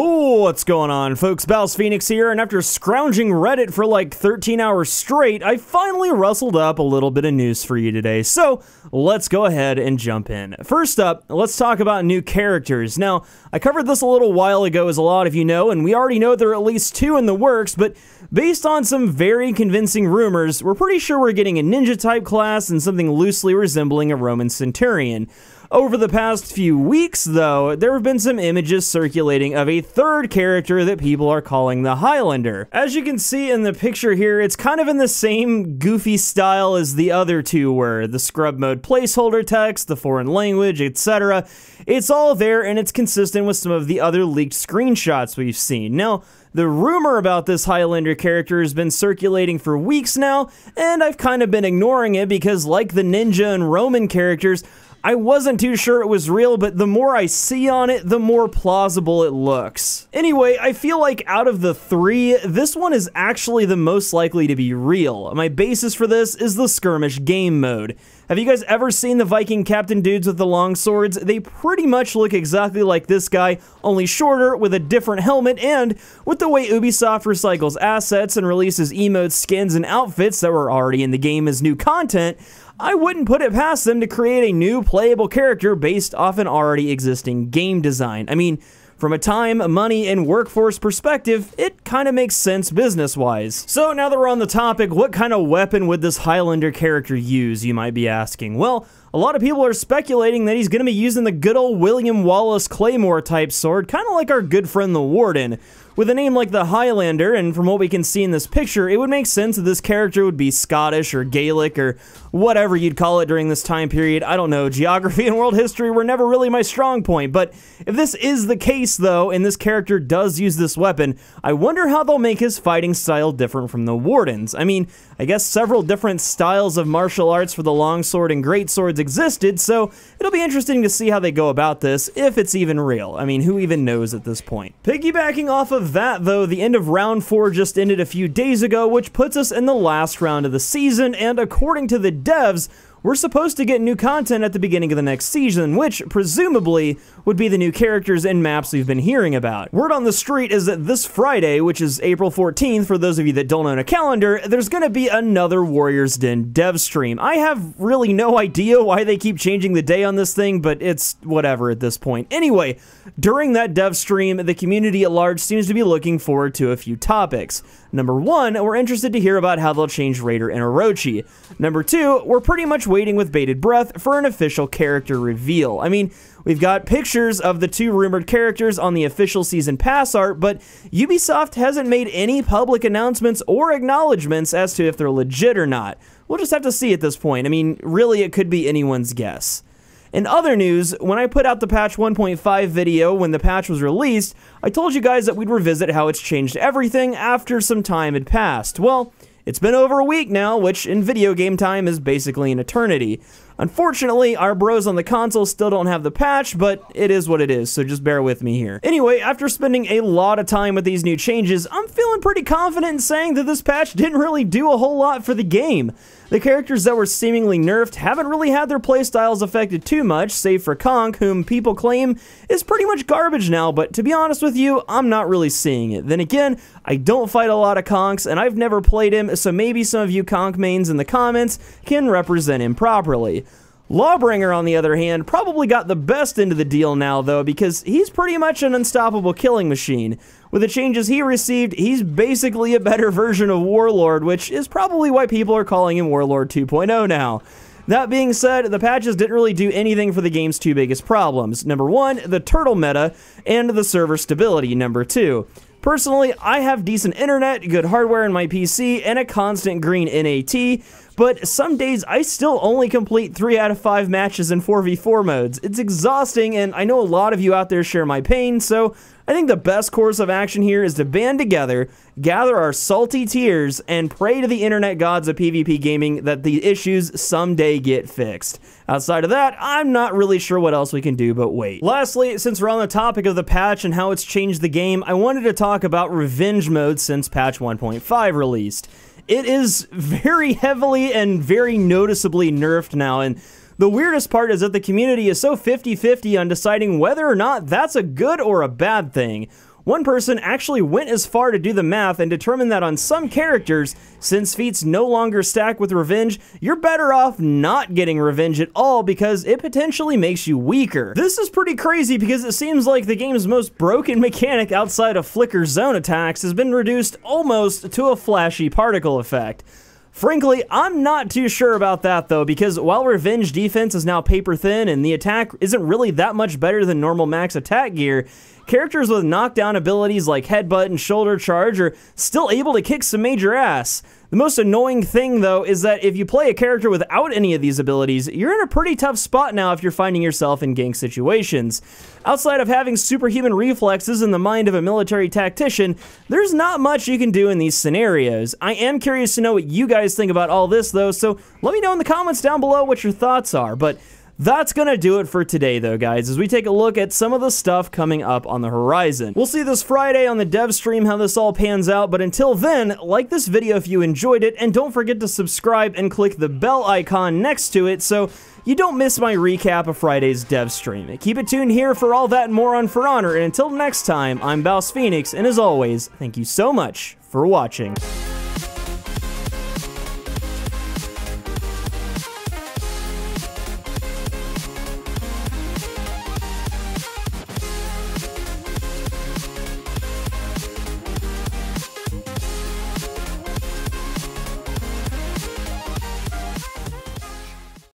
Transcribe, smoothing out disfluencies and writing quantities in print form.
Oh, what's going on, folks? BouseFeenux here, and after scrounging Reddit for like 13 hours straight, I finally rustled up a little bit of news for you today. So, let's go ahead and jump in. First up, let's talk about new characters. Now, I covered this a little while ago, as a lot of you know, and we already know there are at least 2 in the works, but based on some very convincing rumors, we're pretty sure we're getting a ninja-type class and something loosely resembling a Roman centurion. Over the past few weeks, though, there have been some images circulating of a third character that people are calling the Highlander. As you can see in the picture here, it's kind of in the same goofy style as the other 2 were. The scrub mode placeholder text, the foreign language, etc. It's all there, and it's consistent with some of the other leaked screenshots we've seen. Now, the rumor about this Highlander character has been circulating for weeks now, and I've kind of been ignoring it because, like the ninja and Roman characters, I wasn't too sure it was real, but the more I see on it, the more plausible it looks. Anyway, I feel like out of the 3, this one is actually the most likely to be real. My basis for this is the skirmish game mode. Have you guys ever seen the Viking captain dudes with the long swords? They pretty much look exactly like this guy, only shorter, with a different helmet, and with the way Ubisoft recycles assets and releases emotes, skins, and outfits that were already in the game as new content, I wouldn't put it past them to create a new playable character based off an already existing game design. I mean, from a time, money, and workforce perspective, it kind of makes sense business-wise. So now that we're on the topic, what kind of weapon would this Highlander character use, you might be asking? Well, a lot of people are speculating that he's going to be using the good old William Wallace Claymore type sword, kind of like our good friend the Warden. With a name like the Highlander, and from what we can see in this picture, it would make sense that this character would be Scottish or Gaelic or whatever you'd call it during this time period. I don't know, geography and world history were never really my strong point, but if this is the case though, and this character does use this weapon, I wonder how they'll make his fighting style different from the Warden's. I mean, I guess several different styles of martial arts for the longsword and greatswords existed, so it'll be interesting to see how they go about this, if it's even real. I mean, who even knows at this point? Piggybacking off of that though, the end of round 4 just ended a few days ago, which puts us in the last round of the season, and according to the devs, we're supposed to get new content at the beginning of the next season, which, presumably, would be the new characters and maps we've been hearing about. Word on the street is that this Friday, which is April 14th, for those of you that don't own a calendar, there's gonna be another Warriors Den dev stream. I have really no idea why they keep changing the day on this thing, but it's whatever at this point. Anyway, during that dev stream, the community at large seems to be looking forward to a few topics. Number 1, we're interested to hear about how they'll change Raider and Orochi. Number 2, we're pretty much waiting with bated breath for an official character reveal. I mean, we've got pictures of the 2 rumored characters on the official season pass art, but Ubisoft hasn't made any public announcements or acknowledgements as to if they're legit or not. We'll just have to see at this point. I mean, really, it could be anyone's guess. In other news, when I put out the patch 1.5 video when the patch was released, I told you guys that we'd revisit how it's changed everything after some time had passed. Well, it's been over a week now, which in video game time is basically an eternity. Unfortunately, our bros on the console still don't have the patch, but it is what it is, so just bear with me here. Anyway, after spending a lot of time with these new changes, I'm feeling pretty confident in saying that this patch didn't really do a whole lot for the game. The characters that were seemingly nerfed haven't really had their playstyles affected too much, save for Conk, whom people claim is pretty much garbage now, but to be honest with you, I'm not really seeing it. Then again, I don't fight a lot of Conks, and I've never played him, so maybe some of you Conk mains in the comments can represent him properly. Lawbringer, on the other hand, probably got the best end of the deal now, though, because he's pretty much an unstoppable killing machine. With the changes he received, he's basically a better version of Warlord, which is probably why people are calling him Warlord 2.0 now. That being said, the patches didn't really do anything for the game's 2 biggest problems. Number 1, the turtle meta, and the server stability, number 2. Personally, I have decent internet, good hardware in my PC, and a constant green NAT, but some days I still only complete 3 out of 5 matches in 4v4 modes. It's exhausting, and I know a lot of you out there share my pain, so I think the best course of action here is to band together, gather our salty tears, and pray to the internet gods of PvP gaming that the issues someday get fixed. Outside of that, I'm not really sure what else we can do but wait. Lastly, since we're on the topic of the patch and how it's changed the game, I wanted to talk about revenge mode since patch 1.5 released. It is very heavily and very noticeably nerfed now, and the weirdest part is that the community is so 50-50 on deciding whether or not that's a good or a bad thing. one person actually went as far to do the math and determined that on some characters, since feats no longer stack with revenge, you're better off not getting revenge at all because it potentially makes you weaker. This is pretty crazy because it seems like the game's most broken mechanic outside of flicker zone attacks has been reduced almost to a flashy particle effect. Frankly, I'm not too sure about that though, because while revenge defense is now paper thin and the attack isn't really that much better than normal max attack gear, characters with knockdown abilities like headbutt and shoulder charge are still able to kick some major ass. The most annoying thing though is that if you play a character without any of these abilities, you're in a pretty tough spot now if you're finding yourself in gank situations. Outside of having superhuman reflexes in the mind of a military tactician, there's not much you can do in these scenarios. I am curious to know what you guys think about all this though, so let me know in the comments down below what your thoughts are. But that's gonna do it for today though, guys, as we take a look at some of the stuff coming up on the horizon. We'll see this Friday on the dev stream how this all pans out, but until then, like this video if you enjoyed it, and don't forget to subscribe and click the bell icon next to it so you don't miss my recap of Friday's dev stream. Keep it tuned here for all that and more on For Honor, and until next time, I'm BouseFeenux, and as always, thank you so much for watching.